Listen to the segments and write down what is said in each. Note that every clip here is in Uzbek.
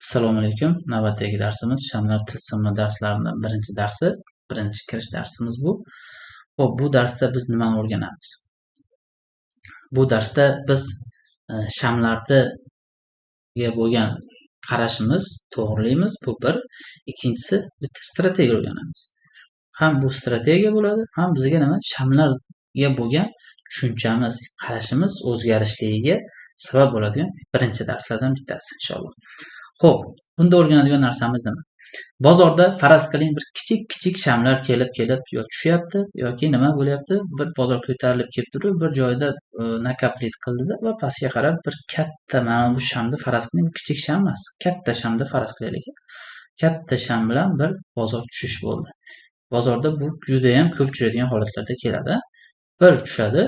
Assalomu alaykum. Navbatdagi darsimiz shamlar tılsımli darslaridan birinchi darsi, birinchi kirish darsimiz bu. Xo'p, bu darsda biz nimani o'rganamiz? Bu darsda biz shamlarga bo'lgan qarashimiz to'g'rilaymiz. Bu bir. Ikkinchisi bitta strategiya o'rganamiz. Ham bu strategiya bo'ladi, ham bizga nima shamlarga bo'lgan tushunchamiz, qarashimiz o'zgarishligiga sabab bo'ladigan birinchi darslardan bittasi inshaalloh. Xo'p, bunda o'rganadigan narsamiz nima? Bozorda faraz qiling bir kichik shamlar kelib yo tushyapti yoki nima bo'lyapti, bir bozor ko'tarilib kelib turib, bir joyda nakaplit qildida va pastga qarab bir katta mana bu shamni faraz qiling, kichik sham emas, katta shamni faraz qilaylik. Katta sham bilan bir bozor tushish bo'ldi. Bozorda bu juda ham ko'p tushadigan holatlarda keladi. Bir tushadi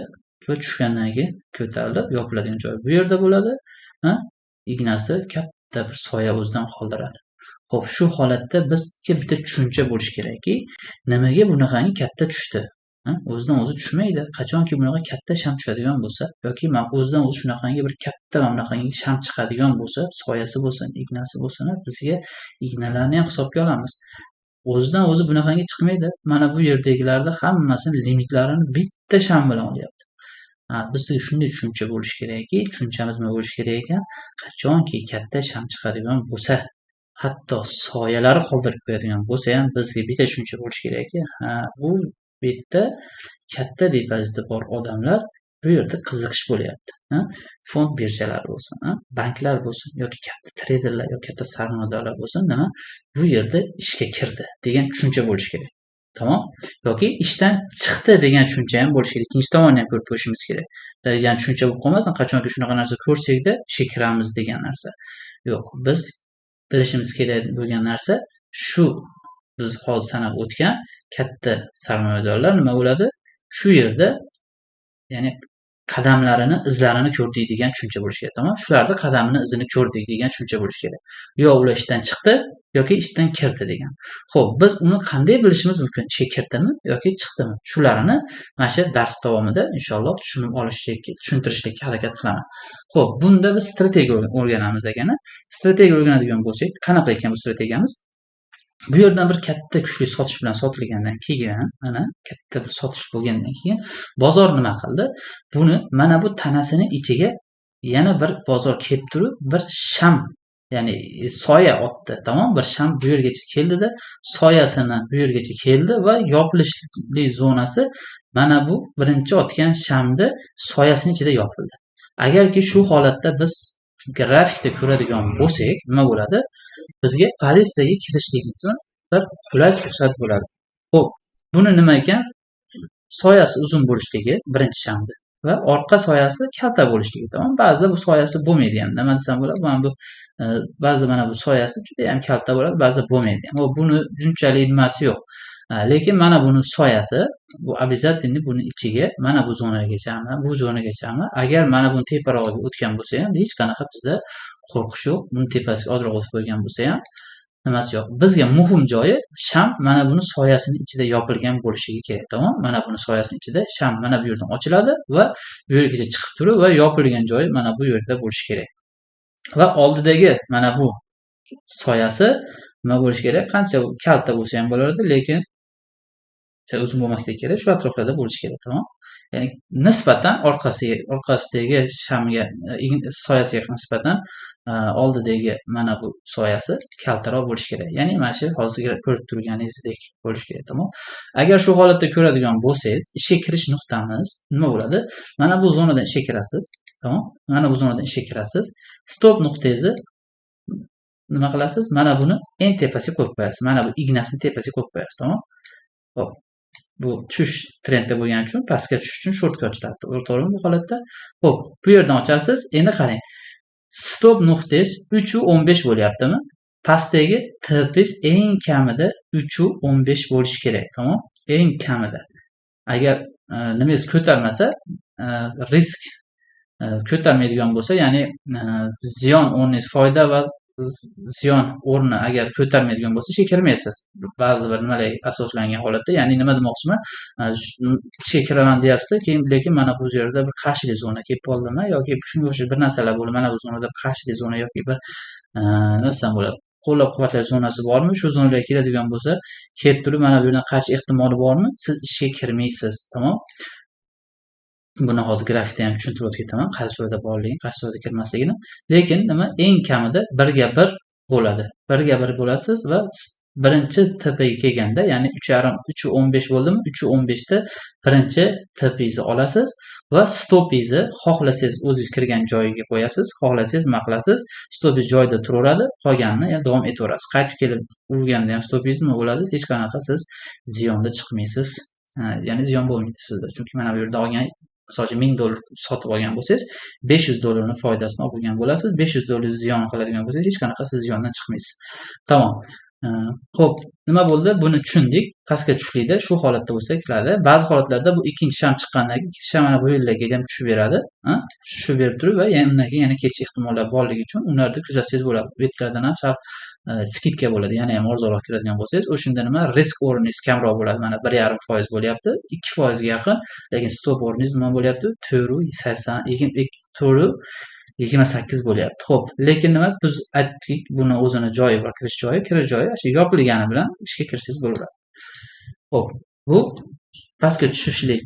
va tushgandan keyin ko'tarilib yopiladigan joy bu yerda bo'ladi. Ignasi katta bir soya o'zidan qoldiradi. Xo'p, shu holatda bizga bitta tushuncha bo'lish kerakki, nimaga bunaqangi katta tushdi? O'zidan o'zi tushmaydi. Qachonki bunaqa katta sham tushadigan bo'lsa yoki o'zidan o'zi shunaqangi bir katta va bunaqangi sham chiqadigan bo'lsa, soyasi bo'lsin, ignasi bo'lsin, bizga ignalarni ham hisobga olamiz. O'zidan o'zi bunaqangi chiqmaydi. Mana bu yerdagilarda hammasini limitlarini bitta sham bilan olyapti. Bizga shunday tushuncha bo'lishi kerakki, tushunchamiz nima bo'lishi kerak ekan? Qachonki katta sham chiqadigan bo'lsa, hatto soyalari qoldirib qo'yadigan bo'lsa ham bizga bitta tushuncha bo'lishi kerakki, bu yerda katta depoziti bor odamlar bu yerda qiziqish bo'lyapti. Fond birjalari bo'lsin, banklar bo'lsin yoki katta treyderlar yoki katta sarmoyadorlar bo'lsin, nima bu yerda ishga kirdi degan tushuncha bo'lishi kerak. Tamam? Yoki ishdan chiqdi degan tushuncha ham bo'lishi kerak. Ikkinchi tomonni ham ko'rib qo'yishimiz kerak. Degan tushuncha bo'lib qolmasin, qachonki shunaqa narsa ko'rsakda ishga kiramiz degan narsa. Yo'q, biz bilishimiz kerak bo'lgan narsa shu, biz hozir sanab o'tgan katta sarmoyadorlar nima bo'ladi? Shu yerda ya'ni qadamlarini, izlarini ko'rdik degan tushuncha bo'lishi kerak. Tamam? Shularda qadamini, izini ko'rdik degan tushuncha bo'lishi kerak. Yo ular ishdan chiqdi yoki ishdan kirdi degan. Xo'p, biz uni qanday bilishimiz mumkin? Ishga kirdimi yoki chiqdimi? Shularni mana shu dars davomida inshaalloh tushuntirishga harakat qilaman. Xo'p, bunda biz strategiya o'rganamiz ekan. Strategiya o'rganadigan bo'lsak, qanaqa ekan bu strategiyamiz? Bu yerdan bir katta kuchli sotish bilan sotilgandan keyin, mana katta bir sotish bo'lgandan keyin bozor nima qildi? Buni mana bu tanasini ichiga yana bir bozor kelib turib, bir sham, ya'ni soya otdi. Tamom, bir sham bu yergacha keldida, soyasini bu yergacha keldi va yopilishli zonasi mana bu birinchi otgan shamni soyasini ichida yopildi. Agarki shu holatda biz grafikda ko'radigan bo'lsak, nima bo'ladi? Bizga pozitsiyaga kirishlik uchun bir qulay fursat bo'ladi. Xo'p, buni nima ekan? Soyasi uzun bo'lishligi birinchi shamda va orqa soyasi kalta bo'lishligi. Tamam, ba'zida bu soyasi bo'lmaydi ham. Nima desam bo'ladi? Mana bu ba'zida mana bu soyasi juda ham kalta bo'ladi, ba'zida bo'lmaydi ham. Buni shunchalik nimasi yo'q. Lekin mana buni soyasi, bu обязательно buni ichiga, mana bu zonagachami, agar mana buni teparog'iga o'tgan bo'lsa ham hech qanaqa bizda qo'rqish yo'q. Buni tepasiga ozroq o'tib qo'ygan bo'lsa ham nimasi yo'q. Bizga muhim joyi sham mana buni soyasini ichida yopilgan bo'lishligi kerak. Tamom? Mana buni soyasini ichida sham mana bu yerdan ochiladi va bu yergacha chiqib turib va yopilgan joyi mana bu yerda bo'lishi kerak. Va oldidagi mana bu soyasi nima bo'lishi kerak? Qancha kalta bo'lsa ham bo'lardi, lekin uzun bo'lmasligi kerak, shu atroflarda bo'lishi kerak. Tamom? Ya'ni nisbatan orqasidagi shamga, soyasiga nisbatan oldidagi mana bu soyasi kaltaroq bo'lishi kerak. Ya'ni mana shu hozir ko'rib turganingizdek bo'lishi kerak. Tamom? Agar shu holatda ko'radigan bo'lsangiz, ishga kirish nuqtamiz nima bo'ladi? Mana bu zonadan ishga kirasiz. Tamom? Mana bu zonadan ishga kirasiz. Stop nuqtangizni nima qilasiz? Mana buni eng tepasiga qo'yib qo'yasiz. Mana bu ignasini tepasiga qo'yib qo'yasiz. Tamom? Hop. Bu tushish trendda bo'lgani uchun pastga tushish uchun shortga ochiladi. To'g'rimi bu holatda? Xo'p, bu yerdan ochasiz. Endi qarang. Stop nuqtangiz 3.15 bo'lyaptimi? Pastdagi TPS eng kamida 3.15 bo'lishi kerak. Tamom? Eng kamida. Agar nimangiz ko'tarmasa, risk ko'tarmaydigan bo'lsa, ya'ni ziyon o'rningiz foyda va ziyon o'rni agar ko'tarmaydigan bo'lsa ishga kirmaysiz. Ba'zi bir nimalarga asoslangan holatda, ya'ni nima demoqchiman, ishga kiraman deyapsizda, keyin lekin mana bu yerda bir qarshilik zona kelib qoldimi yoki shunga o'xshash bir narsalar bo'ldi, mana bu zonada bir qarshilik zona yoki bir nima desam bo'ladi, qo'llab-quvvatlash zonasi bormi, shu zonaga keladigan bo'lsa, kelib turib mana bu yerdan qachish ehtimoli bormi, siz ishga kirmaysiz. Tamom. Buni hozir grafikda ham tushuntirib o'tib ketaman, qaysi joyda borligini, qaysi joyda kirmasligini. Lekin nima, eng kamida 1/1 bo'ladi. 1/1 bo'lasiz va birinchi tepaga kelganda, ya'ni 3,5 3.15 bo'ldimi? 3.15 da birinchi tepingizni olasiz va stopingizni xohlasangiz o'zingiz kirgan joyiga qo'yasiz, xohlasangiz nima qilasiz? Stopingiz joyida turaveradi, qolganini davom etaverasiz. Qaytib kelib urganda ham stopingiz nima bo'ladi? Hech qanaqa siz ziyonda chiqmaysiz. Ya'ni ziyon bo'lmaydi sizda. Chunki mana bu yerda olgan, misol uchun $1000 sotib olgan bo'lsangiz, $500 ni foydasini olgan bo'lasiz. $500 ziyon qiladigan bo'lsangiz, hech qanaqa siz ziyondan chiqmaysiz. Tamom. Xo'p, nima bo'ldi? Buni tushundik. Pastga tushlikda shu holatda bo'lsa kiradi. Ba'zi holatlarda bu ikkinchi sham chiqqandan keyin ikkinchi sham mana bu yerlarga ham tushib beradi. Tushib berib turib va undan keyin yana ketish ehtimollari borligi uchun ularni kuzatsangiz bo'ladi. Betlardan ham sal skidka bo'ladi. Yana ham arzonroq kiradigan bo'lsangiz, o'shanda nima, risk o'rningiz kamroq bo'ladi. Mana 1,5% bo'lyapti, 2% ga yaqin, lekin stop o'rningiz nima bo'lyapti? 4.28 bo'lyapti. Xo'p, lekin nima, biz aytdik, buni o'zini joyi bor, kirish joyi, shu yopilgani bilan ishga kirsangiz bo'laveradi. Xo'p, bu pastga tushishlik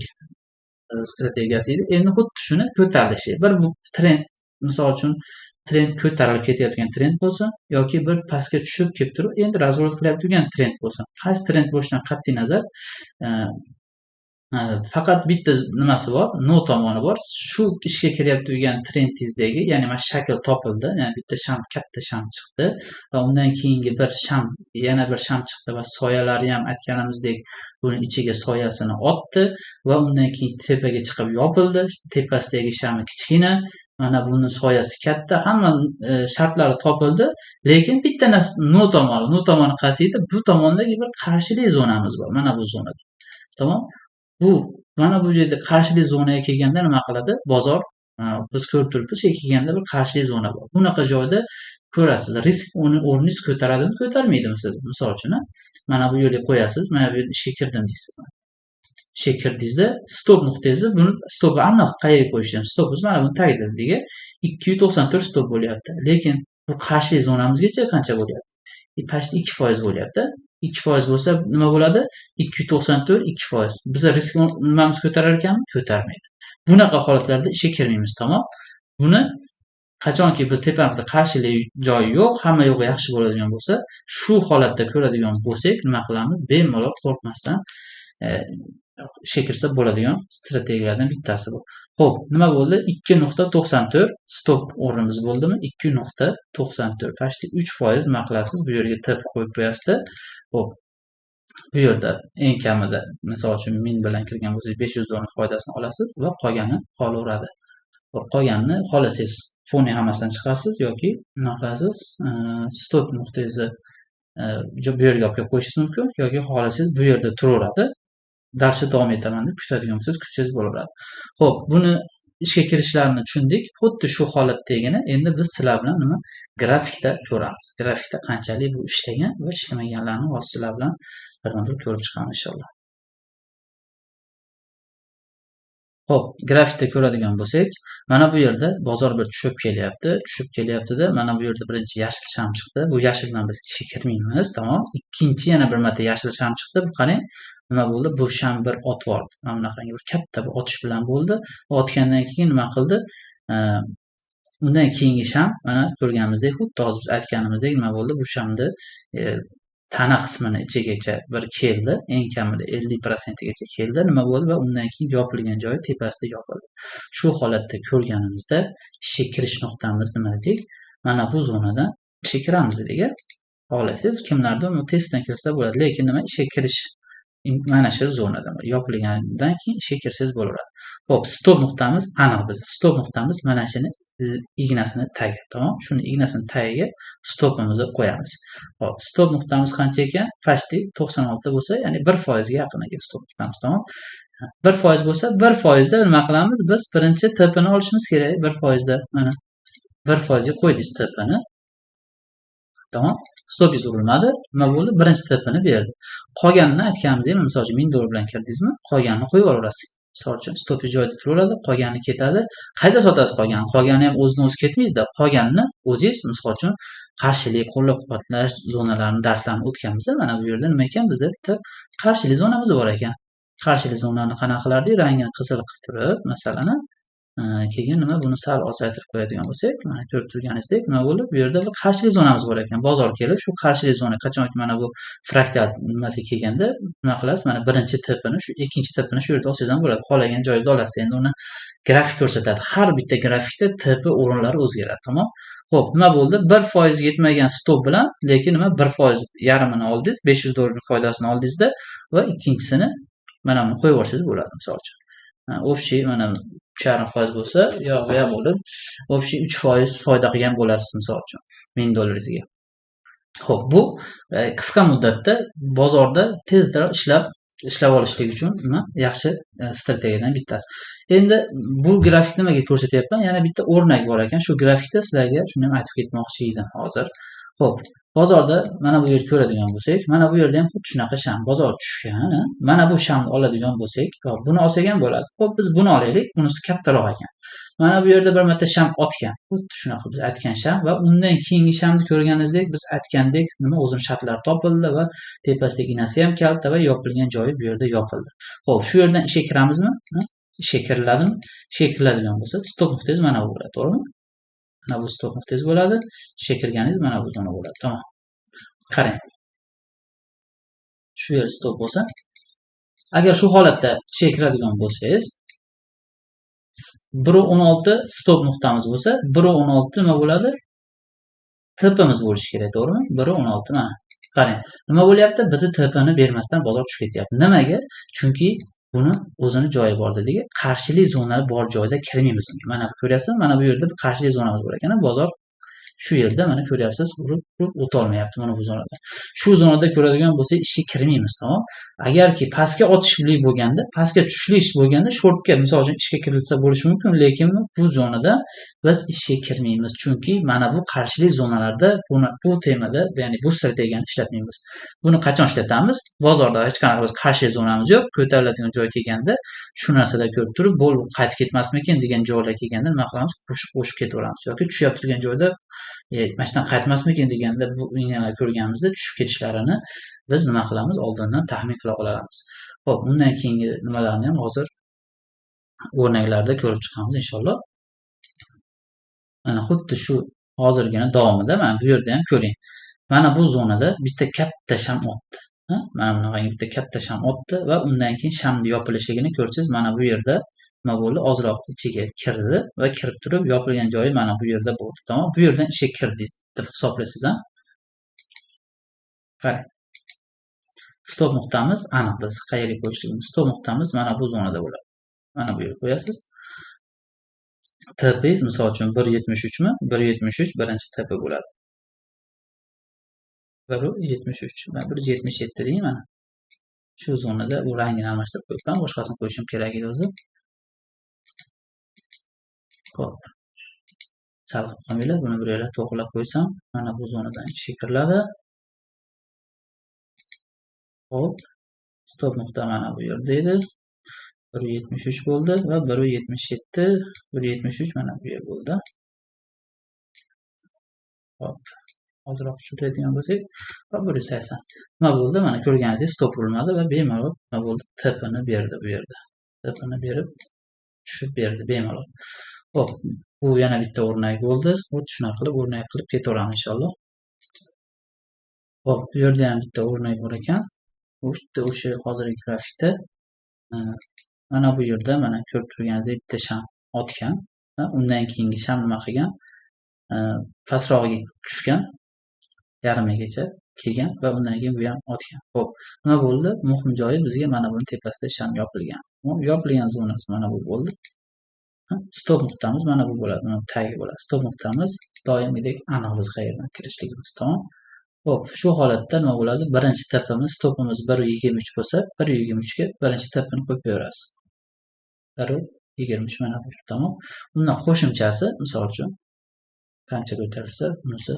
strategiyasi edi. Endi xuddi shuni ko'tarilishi. Bir trend, misol uchun trend ko'tarilib ketayotgan trend bo'lsa yoki bir pastga tushib kelib turib endi razворот qilayotgan trend bo'lsa, qaysi trend bo'lishidan qat'iy nazar faqat bitta nimasi bor, no tomoni bor. Shu ishga kiryapti degan trendingizdagi, ya'ni mana shakl topildi, ya'ni bitta sham, katta sham chiqdi va undan keyingi bir sham, yana bir sham chiqdi va soyalari ham aytganimizdek buni ichiga soyasini otdi va undan keyin tepaga chiqib yopildi. Tepasidagi shami kichkina, mana buni soyasi katta, hamma shartlari topildi, lekin bitta narsa no tomoni qaysi edi? Bu tomondagi bir qarshilik zonamiz bor, mana bu zonada. Tamom? Bu mana bu yerda qarshilik zonaga kelganda nima qiladi? Bozor biz ko'rib turibmiz, kelganda bir qarshilik zona bor. Bunaqa joyda ko'rasiz, risk o'rningiz ko'taradimi, ko'tarmaydimi siz? Misol uchun, mana bu yerga qo'yasiz, mana bu yerda ishga kirdim deysiz. Ishga kirdingizda stop nuqtangizni, buni stopni aniq qayerga qo'yishdan, stopingiz mana buni tagiga 294 stop bo'lyapti. Lekin bu qarshilik zonamizgacha qancha bo'lyapti? Pastda 2% bo'lyapti. 2% bo'lsa nima bo'ladi? 294 2%. Biz risk nimamiz ko'tarar ekanmi? Ko'tarmaydi. Bunaqa holatlarda ishga kirmaymiz, tamom. Buni qachonki biz tepamizda qarshilik joyi yo'q, hamma yo'g'i yaxshi bo'ladigan bo'lsa, shu holatda ko'radigan bo'lsak, nima qilamiz? Bemalol qo'rqmasdan ishga kirsa bo'ladigan strategiyalardan bittasi bu. Xo'p, nima bo'ldi? 2.94 stop o'rnimiz bo'ldimi? 2.94. Pastda 3% nima qilasiz? Bu yerga tip qo'yib qo'yasizda. Xo'p. Bu yerda eng kamida, misol uchun men bilan kirgan bo'lsangiz $500 foydasini olasiz va qolgani qolaveradi. Va qolganini xolasangiz fonni hammasidan chiqasiz yoki nima qilasiz? Stop nuqtangizni bu yerga olib qo'yishingiz mumkin yoki xolasangiz bu yerda turaveradi. Darsga davom etaman deb kutadigan bo'lsangiz, kutsangiz bo'laveradi. Xo'p, buni ishga kirishlarini tushundik. Xuddi shu holatdagina endi biz sizlar bilan nima grafikda ko'ramiz. Grafikda qanchalik bu ishlagan va ishlamaganlarini hozir sizlar bilan birma-bir ko'rib chiqamiz inshaalloh. Xo'p, grafikda ko'radigan bo'lsak, mana bu yerda bozor bir tushib kelyapti-da, mana bu yerda birinchi yashil sham chiqdi. Bu yashildan biz ishga kirmaymiz, tamom. Ikkinchi yana bir marta yashil sham chiqdi. Bu qarang, nima bo'ldi? Bu sham bir otib yubordi. Mana bunaqangi bir katta bir otish bilan bo'ldi. Otgandan keyin nima qildi? Undan keyingi sham mana ko'rganimizdek, xuddi hozir biz aytganimizdek nima bo'ldi? Bu shamni tana qismini ichigacha bir keldi, eng kamida 50% gacha keldi. Nima bo'ldi? Va undan keyin yopilgan joyi tepasida yopildi. Shu holatda ko'rganimizda ishga kirish nuqtamiz nima dedik? Mana bu zonadan ishga kiramiz dedik. Xohlasangiz kimlardir uni testdan kirsa bo'ladi, lekin nima ishga kirish mana shu zonada yopilganidan keyin ishga kirsangiz bo'laveradi. Xo'p, stop nuqtamiz aniq biz. Stop nuqtamiz mana shuni ignasini tagi, tamom. Shuni ignasini tagiga stopimizni qo'yamiz. Xo'p, stop nuqtamiz qancha ekan? Pastda 96 bo'lsa, ya'ni 1% ga yaqiniga stop nuqtamiz, tamom. 1% bo'lsa, 1% da nima qilamiz? Biz birinchi tepini olishimiz kerak. 1% da mana 1% ga qo'ydik tepini. Tamom. Stopingiz urilmadi. Nima bo'ldi? Birinchi tipini berdi. Qolganini aytganimizdek, misol uchun 1000 dollar bilan kirdingizmi? Qolganini qo'yib yuborasiz. Misol uchun stopingiz joyida turaveradi, qolgani ketadi. Qayerda sotasiz qolganini? Qolgani ham o'zidan o'zi ketmaydi-da. Qolganini o'zingiz misol uchun qarshilik, qo'llab-quvvatlash zonalarini darslarni o'tganmizda, mana bu yerda nima ekan? Bizda bitta qarshilik zonamiz bor ekan. Qarshilik zonani qanaqa qilardik? Rangini qizil qilib turib, masalan, keyin nima buni sal ozaytirib qo'yadigan bo'lsak, mana ko'rib turganingizdek nima bo'ldi? Bu yerda bir qarshilik zonamiz bor ekan. Bozor kelib, shu qarshilik zona qachonki mana bu fraktal nimasi kelganda nima qilasiz? Mana birinchi tipini, shu ikkinchi tipini shu yerda olsangiz ham bo'ladi. Xohlagan joyingizda olasiz. Endi uni grafik ko'rsatadi. Har bitta grafikda tipi o'rinlari o'zgaradi, tamom? Xo'p, nima bo'ldi? 1% yetmagan stop bilan, lekin nima 1% yarmini oldingiz, 500 dollar foydasini oldingizda va ikkinchisini mana buni qo'yib yuborsangiz bo'ladi, misol uchun. Общий mana 3,5% bo'lsa, yo'g'i ham bo'lib, общий 3% foyda qilgan bo'lasiz, misol uchun 1000 dollaringizga. Xo'p, bu qisqa muddatda bozorda tezda ishlab olishlik uchun nima yaxshi strategiyadan bittasi. Endi bu grafik nimaga ko'rsatyapman? Yana bitta o'rnak bor ekan. Shu grafikda sizlarga shuni ham aytib ketmoqchi edim hozir. Xo'p, bozorda mana bu yerni ko'radigan bo'lsak, mana bu yerda ham xuddi shunaqa sham bozor tushgan. Mana bu shamni oladigan bo'lsak, buni olsak ham bo'ladi. Xo'p, biz buni olaylik, bunisi kattaroq ekan. Mana bu yerda bir marta sham otgan. Xuddi shunaqa biz aytgan sham va undan keyingi shamni ko'rganingizdek, biz aytgandek nima o'zini shartlari topildi va tepasidagi ignasi ham kalta va yopilgan joyi bu yerda yopildi. Xo'p, shu yerdan ishga kiramizmi? Ishga kiriladimi? Ishga kiriladigan bo'lsa, stop nuqtangiz mana bu bo'ladi, to'g'rimi? Mana bu stop nuqtangiz bo'ladi. Ishga kirganingiz mana bu zona bo'ladi. Tamom. Qarang. Shu yer stop bo'lsa, agar shu holatda ishga kiradigan bo'lsangiz, 1.16 stop nuqtamiz bo'lsa, 1.16 nima bo'ladi? Tipimiz bo'lishi kerak, to'g'rimi? 1.16 mana. Qarang, nima bo'lyapti? Bizni tipini bermasdan bozor tushib ketyapti. Nimaga? Chunki buni o'zini joyi bor dedik. Qarshilik zonalari bor joyda kirmaymiz unga. Mana ko'ryapsizmi? Mana bu yerda bir qarshilik zonamiz bor ekan. Bozor shu yerda mana ko'ryapsiz, urib o'tolmayapti mana bu zonada. Shu zonada ko'radigan bo'lsak, ishga kirmaymiz, tamom? Agarki pastga otishlik bo'lganda, pastga tushishlik bo'lganda shortga, misol uchun ishga kirilsa bo'lishi mumkin, lekin bu zonada biz ishga kirmaymiz. Chunki mana bu qarshilik zonalarda bu temada, ya'ni bu strategiyani ishlatmaymiz. Buni qachon ishlatamiz? Bozorda hech qanaqa biz qarshilik zonamiz yo'q. Ko'tariladigan joy kelganda shu narsalar ko'rib turib, bo'l qaytib ketmasmikin degan joylar kelganda nima qilamiz? Qo'shib ketaveramiz yoki tushib turgan joyda mana shundan qaytmasmikin deganda bu ignalar ko'rganimizda tushib ketishlarini biz nima qilamiz? Oldindan taxmin qila olamiz. Xo'p, bundan keyingi nimalarni ham hozir o'rnaklarda ko'rib chiqamiz inshaalloh. Mana xuddi shu hozirgina davomida mana bu yerda ham ko'ring. Mana bu zonada bitta katta sham o'tdi. Mana bunaqa bitta katta sham o'tdi va undan keyin shamni yopilishligini ko'rsangiz, mana bu yerda nima bo'ldi? Ozroq ichiga kirdi va kirib turib yopilgan joyi mana bu yerda bo'ldi. Tamom? Bu yerdan ishga kirdingiz deb hisoblaysiz, ha? Qarang. Stop nuqtamiz aniq biz qayerga qo'yishligimiz. Stop nuqtamiz mana bu zonada bo'ladi. Mana bu yerga qo'yasiz. TP'ingiz misol uchun 1.73 mi? 1.73 birinchi TP bo'ladi. 1.73 va 1.77 deyman mana. Shu zonada bu rangini almashtirib qo'yibman. Boshqasini qo'yishim kerak edi o'zi. Xo'p. Sal qolmanglar, buni bir yerga to'g'rilab qo'ysam, mana bu zonadan ishga kiriladi. Xo'p. Stop nuqta mana bu yerda edi. 1.73 bo'ldi va 1.77, 1.73 mana bu yer bo'ldi. Xo'p. Ozroq tushiradigan bo'lsak, va 1.80. Nima bo'ldi? Mana ko'rganingizdek stop urilmadi va bemalol nima bo'ldi? Tipini berdi bu yerda. Tipini berib tushib berdi bemalol. Xo'p, bu yana bitta o'rnak bo'ldi. Xuddi shunaqa qilib o'rnak qilib ketaveramiz inshaalloh. Xo'p, bu yerda ham bitta o'rnak bor ekan. O'sha hozirgi grafikda mana bu yerda mana ko'rib turganingizdek bitta sham otgan. Undan keyingi sham nima qilgan? Pastrog'iga tushgan. Yarimigacha kelgan va undan keyin bu ham otgan. Xo'p, nima bo'ldi? Muhim joyi bizga mana buni tepasida sham yopilgan. Yopilgan zonasi mana bu bo'ldi. Stop nuqtamiz mana bu bo'ladi. Mana tagi bo'ladi. Stop nuqtamiz doimgidek aniq biz qayerdan kirishligimiz, tamom? Xo'p, shu holatda nima bo'ladi? Birinchi tipimiz, stopimiz 1.23 bo'lsa, 1.23 ga birinchi tipini qo'yib qo'yamiz. 1.23 mana bu, tamom? Undan qo'shimchasi, misol uchun qancha ko'tarilsa, bunisi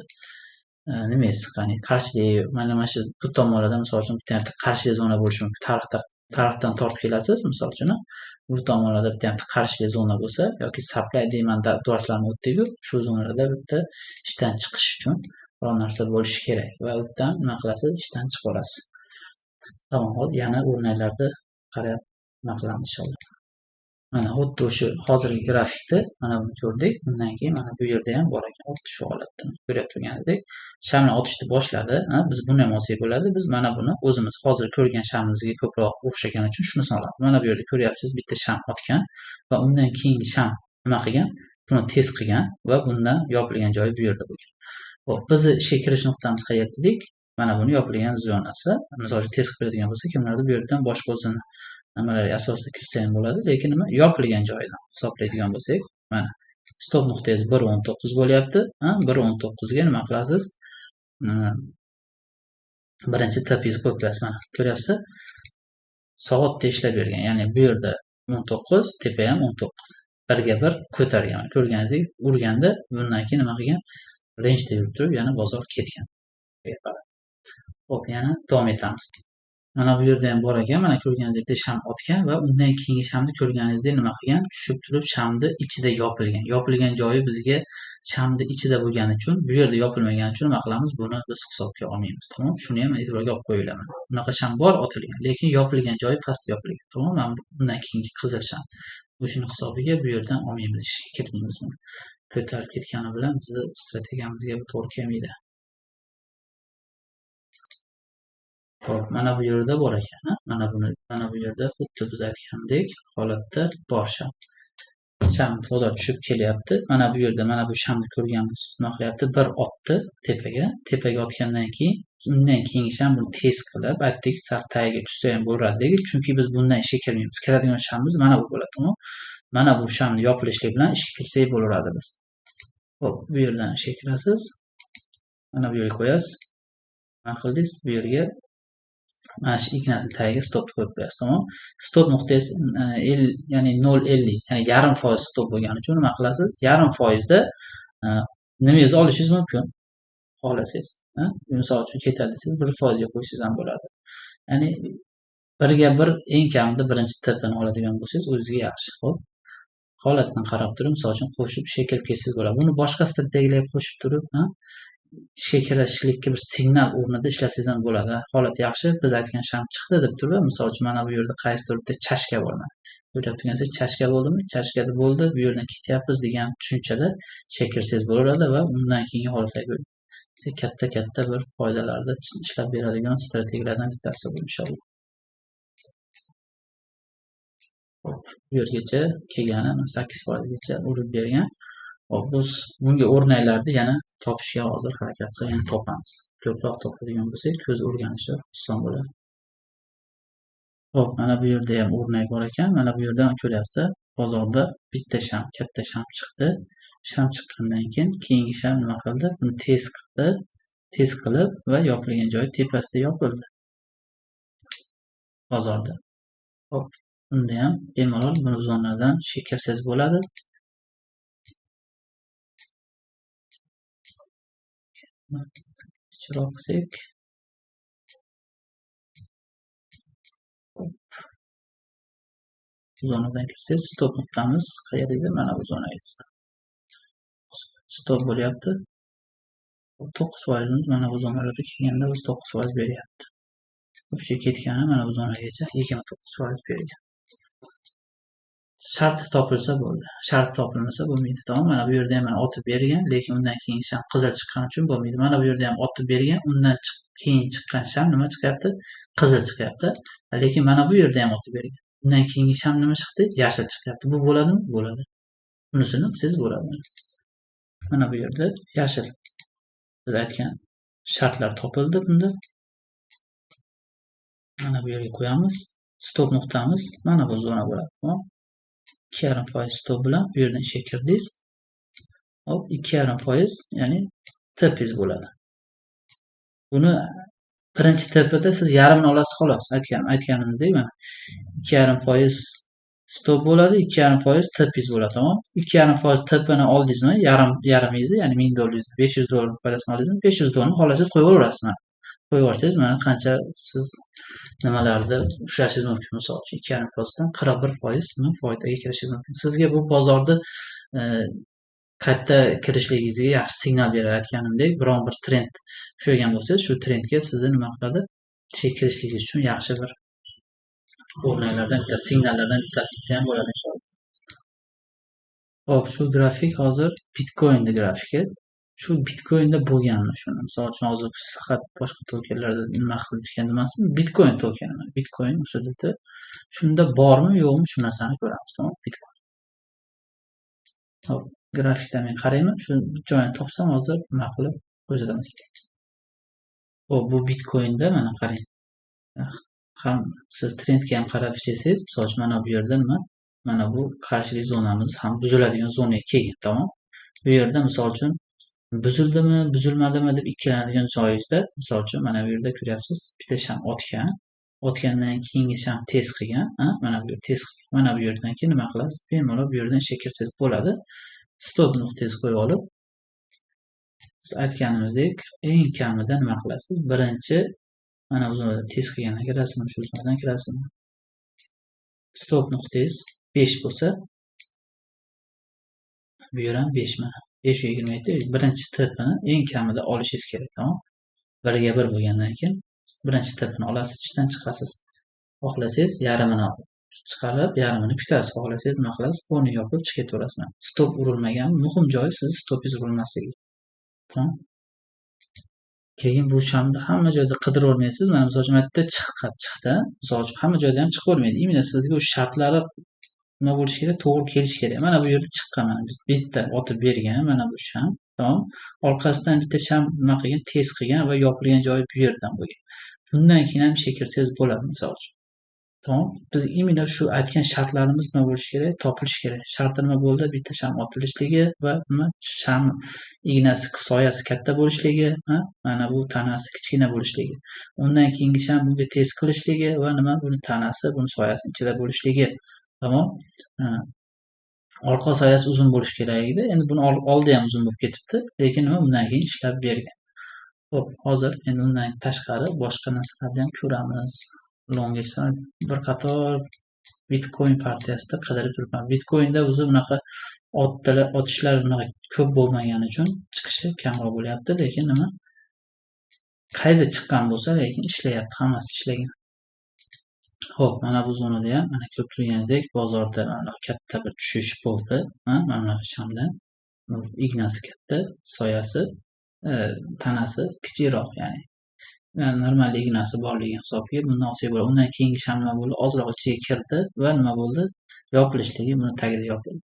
nimasi qani qarshilik mana shu bu tomonlarda misol uchun bitta qarshilik zona bo'lishi mumkin. Tarixdan tortib kelasiz misol uchun bu tomonlarda bitta qarshilik zona bo'lsa yoki supply demand darslarni o'tdik-ku, shu zonalarda bitta ishdan chiqish uchun biror narsa bo'lishi kerak va u yerdan nima qilasiz, ishdan chiqib olasiz. Tamom, hozir yana o'rnaklarni qarab nima qilamiz inshaalloh. Mana xuddi o'sha hozirgi grafikda mana buni ko'rdik. Bundan keyin mana bu yerda ham bor ekan. Xuddi shu holatda ko'rib turganingizdek, shamlar otishni boshladi. Biz buni ham olsak bo'ladi. Biz mana buni o'zimiz hozir ko'rgan shamimizga ko'proq o'xshagani uchun shuni solamiz. Mana bu yerda ko'ryapsiz, bitta sham otgan va undan keyingi sham nima qilgan? Buni tez qilgan va bundan yopilgan joyi bu yerda bo'lgan. Xo'p, bizni ishga kirish nuqtamiz qayerda dedik? Mana buni yopilgan zonasi. Misol uchun tez qiladigan bo'lsa, kimlardir bu yerdan boshqa o'zini nimalarga asosida kirsa ham bo'ladi, lekin nima yopilgan joyidan hisoblaydigan bo'lsak, mana stop nuqtangiz 1.19 bo'lyapti. 1.19 ga nima qilasiz? Birinchi tapingizni qo'yib qo'yasiz. Mana ko'ryapsiz? Soatda ishlab bergan. Ya'ni bu yerda 19, tepa ham 19. Birga bir ko'targan. Ko'rganingizdek, urganda bundan keyin nima qilgan? Range'da yurib turib, yana bozor ketgan. Xo'p, yana davom etamiz. Mana bu yerda ham bor ekan. Mana ko'rganingizdek sham otgan va undan keyingi shamni ko'rganingizdek nima qilgan? Tushib turib shamni ichida yopilgan. Yopilgan joyi bizga shamni ichida bo'lgani uchun, bu yerda yopilmagani uchun nima qilamiz? Buni biz hisobga olmaymiz. Tamom? Shuni ham e'tiborga olib qo'yinglar. Bunaqa sham bor otilgan, lekin yopilgan joyi pastda yopilgan. Tamom? Mana bundan keyingi qizil sham. O'shuni hisobiga bu yerdan olmaymiz, kiritmaymiz buni. Ko'tarib ketgani bilan bizni strategiyamizga to'g'ri kelmaydi. Hop, mana bu yerda bor ekan. Mana bu yerda xuddi biz aytgandek holatda bor sham. Sham toza tushib kelyapti. Mana bu yerda mana bu shamni ko'rgan bo'lsangiz nima qilyapti? Bir otdi tepaga. Tepaga otgandan keyin undan keyingi sham buni tez qilib, aytdik, sal tagiga tushsa ham bo'ladi. Chunki biz bundan ishga kirmaymiz. Kiradigan shamimiz mana bu bo'ladi, to'g'rimi? Mana bu shamni yopilishlik bilan ishga kirsak bo'laveradi biz. Hop, bu yerdan ishga kirasiz. Mana bu yerga qo'yasiz. Nima qildingiz? Bu yerga mana shu ikkinasi tagiga stop qo'yib qo'yasiz, tamom. Stop nuqtangiz ya'ni 0.50, ya'ni yarim foiz stop bo'lgani uchun nima qilasiz? Yarim foizda nimangizni olishingiz mumkin. Xohlasangiz, misol uchun ketadi desangiz 1% ga qo'ysangiz ham bo'ladi. Ya'ni birga bir eng kamida birinchi tipini oladigan bo'lsangiz o'zingizga yaxshi. Xo'p. Holatdan qarab turib, misol uchun qo'shib ishga kirib ketsangiz bo'ladi. Buni boshqa strategiyalarga qo'shib turib, ishga kirishlikka bir signal o'rnida ishlasangiz ham bo'ladi. Holat yaxshi, biz aytgan sham chiqdi deb turib, misol uchun mana bu yerda qaysi turibdi chashka bor. Ko'rib turgansiz, chashka bo'ldimi? Chashkada bo'ldi, bu yerdan ketyapmiz degan tushunchada ishga kirsangiz bo'laveradi va undan keyingi holatlarga katta bir foydalarda ishlab beradigan strategiyalardan bittasi bu inshaalloh. Hop, bu yergacha kelgani 8% gacha urib bergan. Hop, biz bunga o'rnaklarni yana topishga hozir harakat qilib topamiz. Ko'proq topadigan bo'lsak, ko'z o'rganishi oson bo'ladi. Hop, mana bu yerda ham o'rnak bor ekan. Mana bu yerdan ko'ryapsiz, bozorda bitta sham, katta sham chiqdi. Sham chiqqandan keyin keyingi sham nima qildi? Buni tez qilib va yopilgan joyi tepasida yopildi. Bozorda. Hop, bunda ham bemalol buni zonlardan kirsangiz bo'ladi. Chiroq qilsak. Zonadan kirsangiz stop nuqtamiz qayerda edi? Mana bu zonaga. Stop bo'lyapti. 9% mana bu zonalarga kelganda biz 9% beryapti. O'sha ketgani mana bu zonagacha 29% bergan. Sharti topilsa bo'ldi. Sharti topilmasa bo'lmaydi. Tamom, mana bu yerda ham otib bergan, lekin undan keyin sham qizil chiqqani uchun bo'lmaydi. Mana bu yerda ham otib bergan, undan keyin chiqqan sham nima chiqyapti? Qizil chiqyapti. Lekin mana bu yerda ham otib bergan. Undan keyingi sham nima chiqdi? Yashil chiqyapti. Bu bo'ladimi? Bo'ladi. Bunisini qilsangiz bo'ladi. Mana bu yerda yashil. Biz aytgan shartlar topildi bunda. Mana bu yerga qo'yamiz. Stop nuqtamiz mana bu zona bo'ladi. 2,5% stop bilan bu yerdan ishga kirdingiz. Hop, 2,5%, ya'ni tipingiz bo'ladi. Buni birinchi tipida siz yarmini olasiz xolos. Aytganimizdek, mana 2,5% stop bo'ladi, 2,5% TPIS bo'ladi, tamom. 2,5% TPni oldingizmi, yarimingizni, ya'ni $1000, $500 foydasini oldingizmi, $500 xohlasangiz qo'yib yuborasiz. Qo'yib yuborsangiz, mana qancha siz nimalarda ushlashingiz mumkin. Misol uchun 2,5%dan 41% foydaga kirishingiz mumkin. Sizga bu bozorda qayta kirishligingizga yaxshi signal berayotganimdek, biron bir trend ushlagan bo'lsangiz, shu trendga sizni nima qiladi? Kirishligingiz uchun yaxshi bir o'rnaklardan bittasi, signallardan bittasi desa ham bo'ladi inshaalloh. Hop, shu grafik hozir Bitcoin'da grafiki. Shu Bitcoin'da bo'lganmi shuni? Misol uchun hozir biz faqat boshqa tokenlarda nima qilishgan emasmi? Bitcoin tokeni, Bitcoin usulida shunda bormi, yo'qmi, shu narsani ko'ramiz, tamom. Bitcoin. Hop, grafikda men qarayman, shu joyini topsam hozir nima qilib ko'rsataman sizga. Hop, bu Bitcoin'da mana qarang. Ham siz trendga ham qarab ishlaysiz. Misol uchun mana bu yerda nima? Mana bu qarshilik zonamiz ham buziladigan zonaga kelgan, tamom. Bu yerda misol uchun buzildimi, buzilmadimi deb ikkilanadigan joyingizda, misol uchun mana bu yerda ko'ryapsiz, bitta sham otgan. Otgandan keyingi sham tez qilgan, mana bu yer tez qilgan. Mana bu yerdan keyin nima qilasiz? Bemalol bu yerdan shekilsiz bo'ladi. Stop nuqtangizni qo'yib olib, biz aytganimizdek, eng kamida nima qilasiz? Birinchi mana bu zonada tez qilgandan kirasizmi, shu zonadan kirasizmi? Stop nuqtangiz 5 bo'lsa, bu yer ham 5 mana. 5.27 birinchi stepini eng kamida olishingiz kerak, tamom. 1 ga 1 bo'lgandan keyin birinchi stepini olasiz, ishdan chiqasiz. Xohlasangiz yarmini chiqarib, yarmini kutasiz. Xohlasangiz nima qilasiz? Fonni yopib chiqib ketaverasiz. Stop urilmagan, muhim joyi sizni stopingiz urilmasligi. Tamom. Keyin bu shamni hamma joyda qidirib olmaysiz. Mana misol uchun bitta chiqdi. Misol uchun hamma joyda ham chiqib olmaydi. Imенно sizga o'sha shartlari nima bo'lishi kerak? To'g'ri kelishi kerak. Mana bu yerda chiqqan, mana bitta otib bergan, mana bu sham, tamom. Orqasidan bitta sham nima qilgan? Tez qilgan va yopilgan joyi bu yerdan bo'lgan. Bundan keyin ham shekilsangiz bo'ladi, misol uchun. Tamom. Biz imенно shu aytgan shartlarimiz nima bo'lishi kerak? Topilishi kerak. Sharti nima bo'ldi? Bitta sham otilishligi va nima? Sham ignasi, soyasi katta bo'lishligi, mana bu tanasi kichkina bo'lishligi. Undan keyingi sham bunga tez qilishligi va nima? Buni tanasi, buni soyasi ichida bo'lishligi. Tamom. Orqa soyasi uzun bo'lishi kerak edi. Endi buni oldi ham uzun bo'lib ketibdi, lekin nima? Bundan keyin ishlab bergan. Xo'p, hozir endi undan tashqari boshqa narsalarni ham ko'ramiz. Longgacha bir qator Bitcoin partiyasida qidirib turibman. Bitcoinda o'zi bunaqa otishlar bunaqa ko'p bo'lmagani uchun chiqishi kamroq bo'lyapti, lekin nima? Qayda chiqqan bo'lsa, lekin ishlayapti, hammasi ishlagan. Xo'p, mana bu zonada ham mana ko'rib turganingizdek, bozorda mana katta bir tushish bo'ldi. Mana bunaqa shamdan. Ignasi katta, soyasi, tanasi kichikroq, ya'ni normal ignasi borligi hisobiga bundan olsak bo'ladi. Undan keyingi sham nima bo'ldi? Ozroq ichiga kirdi va nima bo'ldi? Yopilishligi buni tagida yopildi.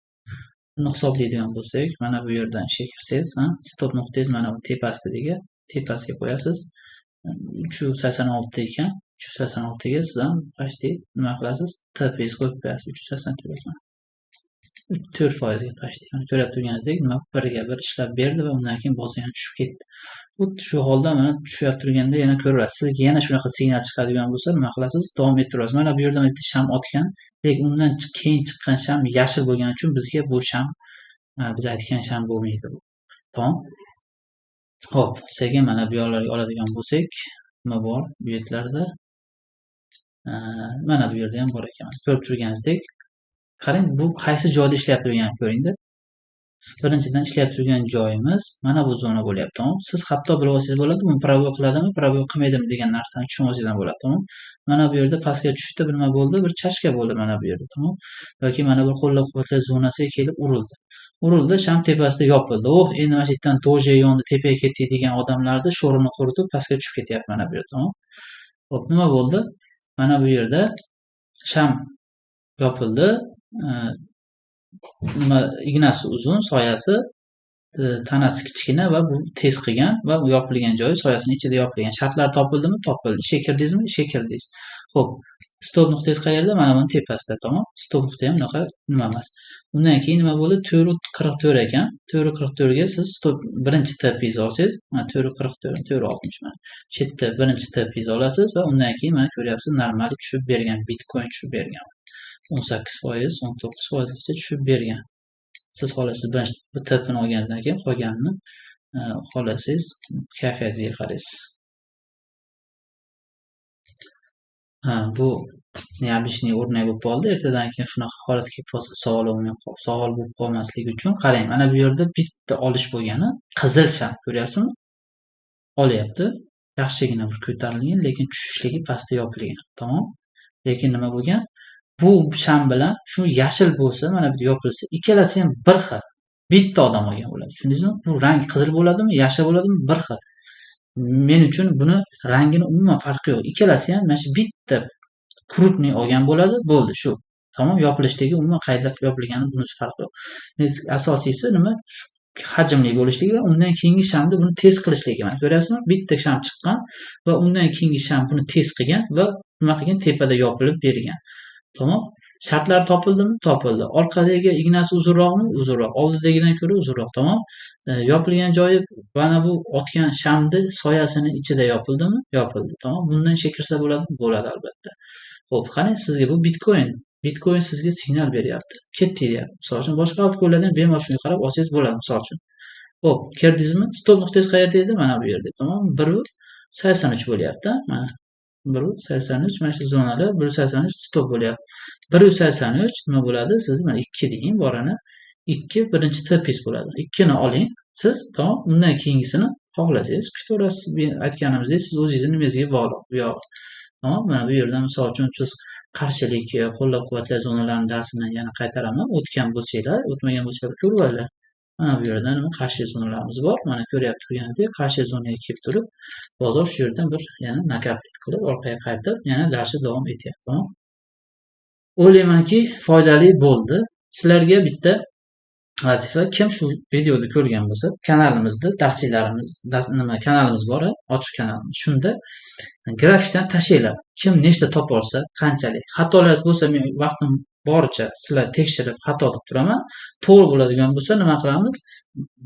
Buni hisoblaydigan bo'lsak, mana bu yerdan shekilsangiz, stop nuqtangiz mana bu tepasiga qo'yasiz. 386 ekan. 386 ga siz ham почти nima qilasiz? TP'ni qo'yib qo'yasiz. 380 4% ga почти. Ko'rib turganingizdek, nima 1 ga 1 ishlab berdi va undan keyin bozor yana tushib ketdi. Xuddi shu holda mana tushib turganda yana ko'rasiz. Sizga yana shunaqa signal chiqadigan bo'lsa, nima qilasiz? Davom ettirasiz. Mana bu yerdan bitta sham otgan, lekin undan keyin chiqqan sham yashil bo'lgani uchun bizga bu sham biz aytgan sham bo'lmaydi bu. Tamom. Xo'p, sekin mana bu yoqlarga oladigan bo'lsak, nima bor? Bu yerlarda mana bu yerda ham bor ekan. Ko'rib turganingizdek, qarang, bu qaysi joyda ishlayapti deganini ko'ring-da. Birinchidan ishlayib turgan joyimiz mana bu zona bo'lyapti, tamom. Siz hatto bilib olsangiz bo'ladi, buni provoy qiladimi, provoy qilmaydimi degan narsani tushunib olsangiz ham bo'ladi, tamom. Mana bu yerda pastga tushdi, bir nima bo'ldi, bir chashka bo'ldi mana bu yerda, tamom. Yoki mana bir qo'llab-quvvatlash zonasiga kelib urildi. Urildi, sham tepasida yopildi. Endi mana shu yerdan doje yondi, tepaga ketdi degan odamlarni sho'rini quritib pastga tushib ketyapti mana bu yerda, tamom. Xo'p, nima bo'ldi? Mana bu yerda sham yopildi. Ignasi uzun, soyasi, tanasi kichkina va bu tez qilgan va bu yopilgan joyi soyasini ichida yopilgan. Shartlar topildimi? Topildi. Ishga kirdingizmi? Ishga kirdingiz. Xo'p, stop nuqtangiz qayerda? Mana buni tepasida, tamom. Stop nuqta ham bunaqa nima emas. Undan keyin nima bo'ldi? 444 ekan. 444 ga siz stop birinchi TP'ni olsangiz, mana 444, 460 mana. Shu yerda birinchi TP'ni olasiz va undan keyin mana ko'ryapsiz, normal tushib bergan, Bitcoin tushib bergan. 18%, 19%gacha tushib bergan. Siz xohlasangiz birinchi tipini olgandan keyin qolganini xohlasangiz kayfiyatingizga qaraysiz. Bu neobычный o'rnak bo'lib qoldi. Ertadan keyin shunaqa holat kelib qolsa savol bo'lib qolmasligi uchun qarang. Mana bu yerda bitta olish bo'lgani qizil sham ko'ryapsizmi? Olyapti. Yaxshigina bir ko'tarilgan, lekin tushishligi pastda yopilgan. Tamom. Lekin nima bo'lgan? Bu sham bilan shu yashil bo'lsa, mana bu yopilsa, ikkalasi ham bir xil. Bitta odam olgan bo'ladi. Tushundingizmi? Bu rang qizil bo'ladimi, yashil bo'ladimi? Bir xil. Men uchun buni rangini umuman farqi yo'q. Ikkalasi ham mana shu bitta krupniy olgan bo'ladi, bo'ldi shu. Tamom, yopilishligi umuman qayda yopilgani bunisi farqi yo'q. Asosiysi nima? Hajmli bo'lishligi va undan keyingi shamni buni tez qilishligi. Mana ko'ryapsizmi? Bitta sham chiqqan va undan keyingi sham buni tez qilgan va nima qilgan? Tepada yopilib bergan. Tamom. Shartlar topildimi? Topildi. Orqadagi ignasi uzunroqmi? Uzunroq. Oldidagidan ko'ra uzunroq. Tamom. Yopilgan joyi mana bu otgan shamni soyasini ichida yopildimi? Yopildi. Tamom. Bundan kirsa bo'ladimi? Bo'ladi albatta. Xo'p, qarang, sizga bu Bitcoin. Bitcoin sizga signal beryapti. Ketdi deyapti. Misol uchun boshqa altcoinlardan bemalol shunga qarab olsangiz bo'ladi, misol uchun. Xo'p, kirdingizmi? Stop nuqtangiz qayerda edi? Mana bu yerda. Tamom. 1.83 bo'lyapti. Mana 1.83 mana shu zonada 1.83 stop bo'lyapti. 1.83 nima bo'ladi? Siz mana 2 deng borini. 2 birinchi tipis bo'ladi. 2 ni oling siz, tamom. Undan keyingisini xohlasangiz kutaverasiz. Aytganimizdek, siz o'zingizni nimangizga bog'liq. Bu yoq. Tamom. Mana bu yerda misol uchun siz qarshilik, qo'llab-quvvatlash zonalarini darsini yana qaytaraman. O'tgan bo'lsanglar, o'tmagan bo'lsanglar ko'rib olinglar. Mana bu yerda nima qarshi zonalarimiz bor. Mana ko'ryapti turganingizdek, qarshi zonaga kelib turib, bozor shu yerdan bir yana nakaplit qilib orqaga qaytib, yana darsni davom etyapti. Tamom. O'ylaymanki, foydali bo'ldi. Sizlarga bitta vazifa, kim shu videoni ko'rgan bo'lsa, kanalimizda kanalimiz bor, ochiq kanalimiz. Shunda grafikdan tashlaylar. Kim nechta topa olsa, qanchalik. Xatolaringiz bo'lsa, men vaqtim boricha sizlar tekshirib xato qilib turaman. To'g'ri bo'ladigan bo'lsa, nima qilamiz?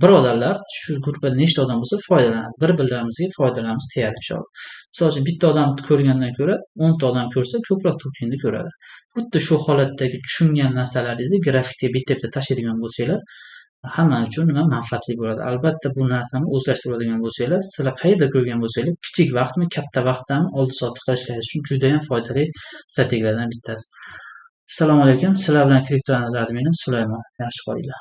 Birodarlar, shu guruhda nechta odam bo'lsa foydalanadi. Bir-birlarimizga foydalanamiz tegadi inshaalloh. Misol uchun bitta odam ko'rgandan ko'ra 10 ta odam ko'rsa, ko'proq to'plikni ko'radi. Xuddi shu holatdagi tushungan narsalaringizni grafikga bitta-bitta tashlaydigan bo'lsanglar, hamma uchun nima manfaatli bo'ladi. Albatta bu narsani o'zlashtiradigan bo'lsanglar, sizlar qayerda ko'rgan bo'lsanglar, kichik vaqtmi, katta vaqtdan oldi-sotdi qilishingiz uchun juda ham foydali strategiyalardan bittasi. Assalomu alaykum. Sizlar bilan kripto admini Sulaymon. Yaxshi qolinglar.